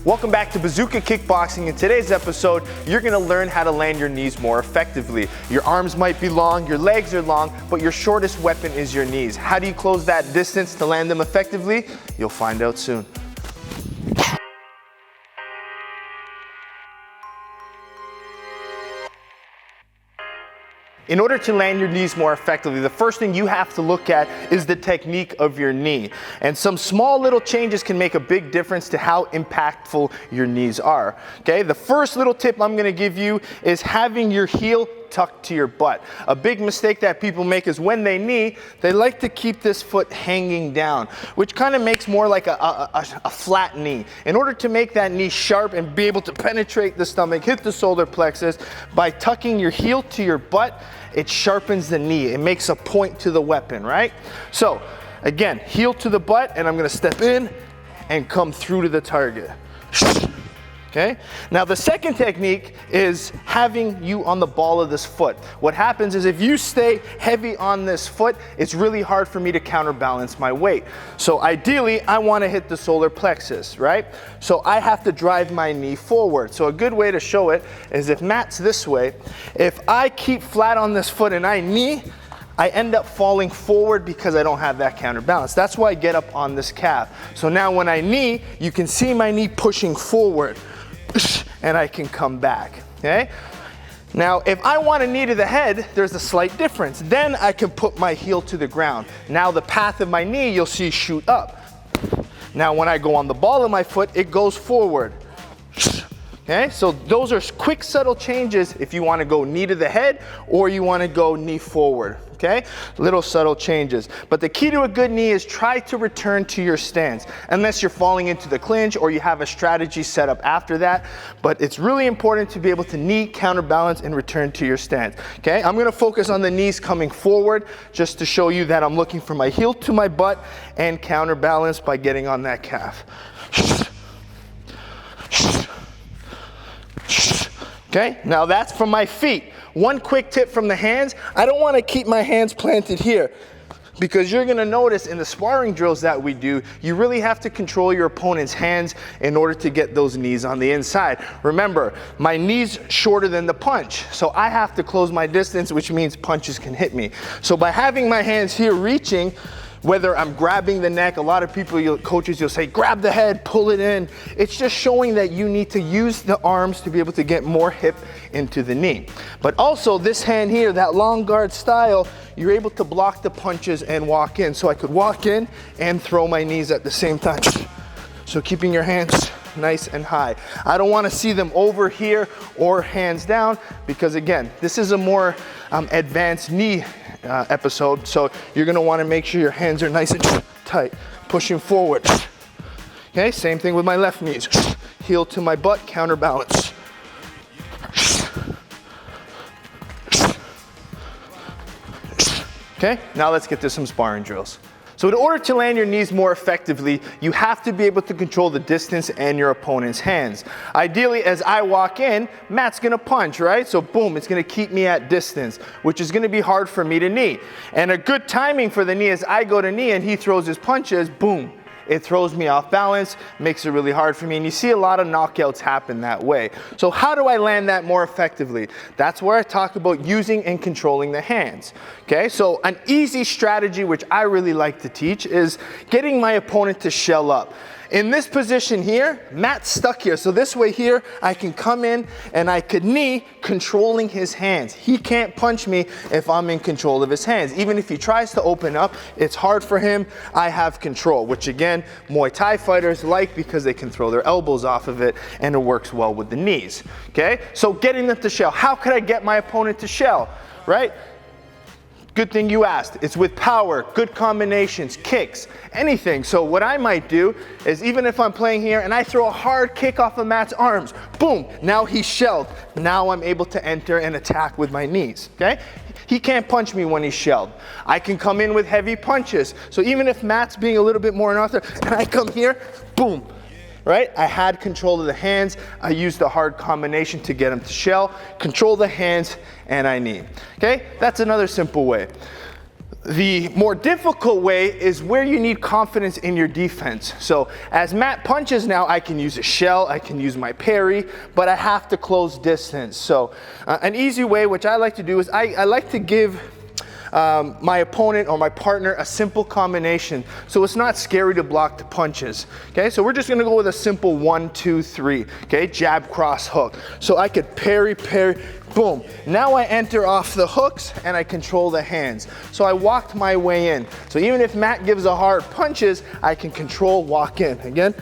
Welcome back to Bazooka Kickboxing. In today's episode, you're gonna learn how to land your knees more effectively. Your arms might be long, your legs are long, but your shortest weapon is your knees. How do you close that distance to land them effectively? You'll find out soon. In order to land your knees more effectively, the first thing you have to look at is the technique of your knee. And some small little changes can make a big difference to how impactful your knees are. Okay, the first little tip I'm gonna give you is having your heel tucked to your butt. A big mistake that people make is when they knee, they like to keep this foot hanging down, which kind of makes more like a flat knee. In order to make that knee sharp and be able to penetrate the stomach, hit the solar plexus, by tucking your heel to your butt, it sharpens the knee. It makes a point to the weapon, right? So again, heel to the butt, and I'm gonna step in and come through to the target. Okay? Now the second technique is having you on the ball of this foot. What happens is if you stay heavy on this foot, it's really hard for me to counterbalance my weight. So ideally, I want to hit the solar plexus, right? So I have to drive my knee forward. So a good way to show it is if Matt's this way, if I keep flat on this foot and I knee, I end up falling forward because I don't have that counterbalance. That's why I get up on this calf. So now when I knee, you can see my knee pushing forward, and I can come back, okay? Now, if I want to knee to the head, there's a slight difference. Then I can put my heel to the ground. Now the path of my knee, you'll see shoot up. Now when I go on the ball of my foot, it goes forward. Okay, so those are quick, subtle changes if you want to go knee to the head or you want to go knee forward. Okay, little subtle changes. But the key to a good knee is try to return to your stance, unless you're falling into the clinch or you have a strategy set up after that. But it's really important to be able to knee, counterbalance, and return to your stance. Okay, I'm going to focus on the knees coming forward just to show you that I'm looking for my heel to my butt and counterbalance by getting on that calf. Okay, now that's from my feet. One quick tip from the hands, I don't want to keep my hands planted here because you're going to notice in the sparring drills that we do, you really have to control your opponent's hands in order to get those knees on the inside. Remember, my knee's shorter than the punch, so I have to close my distance, which means punches can hit me. So by having my hands here reaching, whether I'm grabbing the neck, a lot of people, coaches, you'll say, grab the head, pull it in. It's just showing that you need to use the arms to be able to get more hip into the knee. But also this hand here, that long guard style, you're able to block the punches and walk in. So I could walk in and throw my knees at the same time. So keeping your hands nice and high. I don't want to see them over here or hands down because again, this is a more advanced knee episode, so you're going to want to make sure your hands are nice and tight, pushing forward. Okay, same thing with my left knees. Heel to my butt, counterbalance. Okay, now let's get to some sparring drills. So in order to land your knees more effectively, you have to be able to control the distance and your opponent's hands. Ideally, as I walk in, Matt's gonna punch, right? So boom, it's gonna keep me at distance, which is gonna be hard for me to knee. And a good timing for the knee is I go to knee and he throws his punches, boom. It throws me off balance, makes it really hard for me, and you see a lot of knockouts happen that way. So how do I land that more effectively? That's where I talk about using and controlling the hands. Okay, so an easy strategy, which I really like to teach, is getting my opponent to shell up. In this position here, Matt's stuck here. So this way here, I can come in and I could knee controlling his hands. He can't punch me if I'm in control of his hands. Even if he tries to open up, it's hard for him. I have control, which again, Muay Thai fighters like because they can throw their elbows off of it and it works well with the knees. Okay, so getting them to shell. How could I get my opponent to shell, right? Good thing you asked. It's with power, good combinations, kicks, anything. So what I might do is even if I'm playing here and I throw a hard kick off of Matt's arms, boom, now he's shelled. Now I'm able to enter and attack with my knees, okay? He can't punch me when he's shelled. I can come in with heavy punches. So even if Matt's being a little bit more unorthodox and I come here, boom, right? I had control of the hands. I used a hard combination to get him to shell, control the hands, and I knee. Okay, that's another simple way. The more difficult way is where you need confidence in your defense. So as Matt punches now, I can use a shell, I can use my parry, but I have to close distance. So an easy way, which I like to do, is I like to give my opponent or my partner a simple combination, so it's not scary to block the punches. Okay, so we're just gonna go with a simple 1, 2, 3. Okay, jab, cross, hook. So I could parry, parry, boom. Now I enter off the hooks and I control the hands. So I walked my way in. So even if Matt gives a hard punches, I can control, walk in. Again,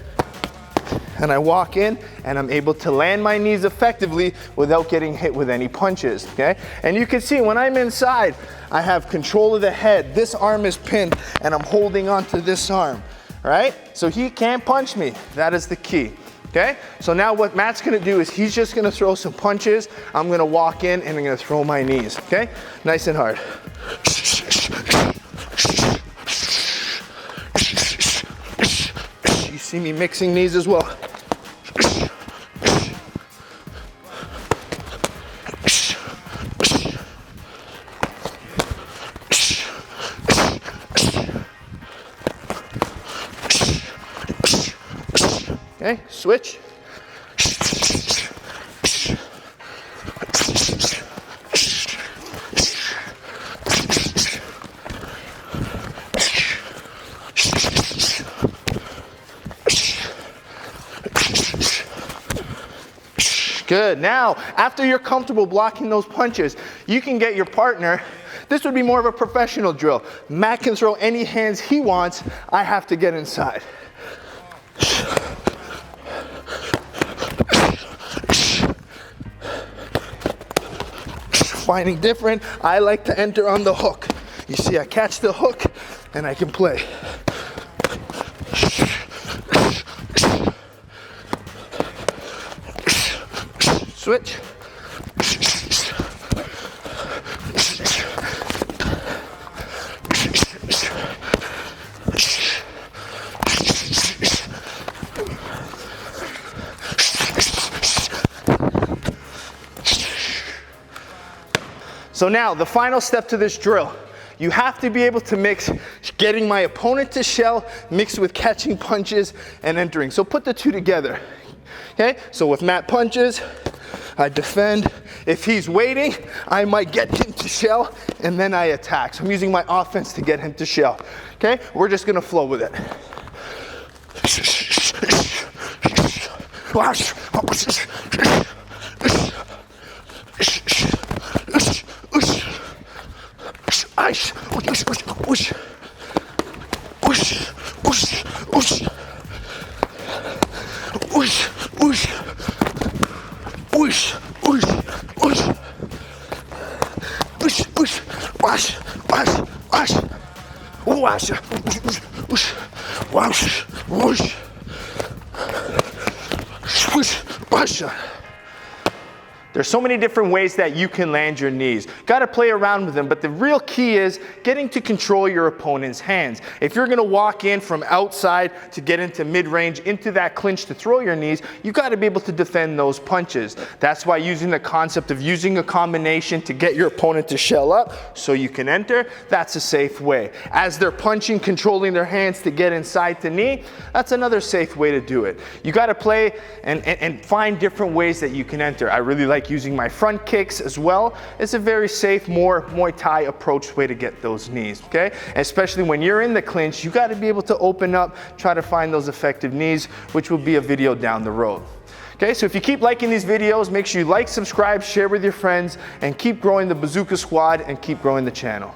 and I walk in and I'm able to land my knees effectively without getting hit with any punches, okay? And you can see when I'm inside, I have control of the head. This arm is pinned and I'm holding onto this arm, right? So he can't punch me. That is the key, okay? So now what Matt's gonna do is he's just gonna throw some punches. I'm gonna walk in and I'm gonna throw my knees, okay? Nice and hard. You see me mixing knees as well. Okay, switch. Good. Now, after you're comfortable blocking those punches, you can get your partner. This would be more of a professional drill. Matt can throw any hands he wants. I have to get inside. Finding different, I like to enter on the hook. You see, I catch the hook and I can play. Switch. So now, the final step to this drill, you have to be able to mix getting my opponent to shell mixed with catching punches and entering. So put the two together, okay? So if Matt punches, I defend. If he's waiting, I might get him to shell and then I attack. So I'm using my offense to get him to shell, okay? We're just gonna flow with it. There's so many different ways that you can land your knees. Got to play around with them, but the real key is getting to control your opponent's hands. If you're going to walk in from outside to get into mid-range, into that clinch to throw your knees, you got to be able to defend those punches. That's why using the concept of using a combination to get your opponent to shell up so you can enter, that's a safe way. As they're punching, controlling their hands to get inside to knee, that's another safe way to do it. You got to play and find different ways that you can enter. I really like using my front kicks as well. It's a very safe, more Muay Thai approach way to get those knees, okay? And especially when you're in the clinch, you got to be able to open up, try to find those effective knees, which will be a video down the road. Okay, so if you keep liking these videos, make sure you like, subscribe, share with your friends, and keep growing the Bazooka Squad and keep growing the channel.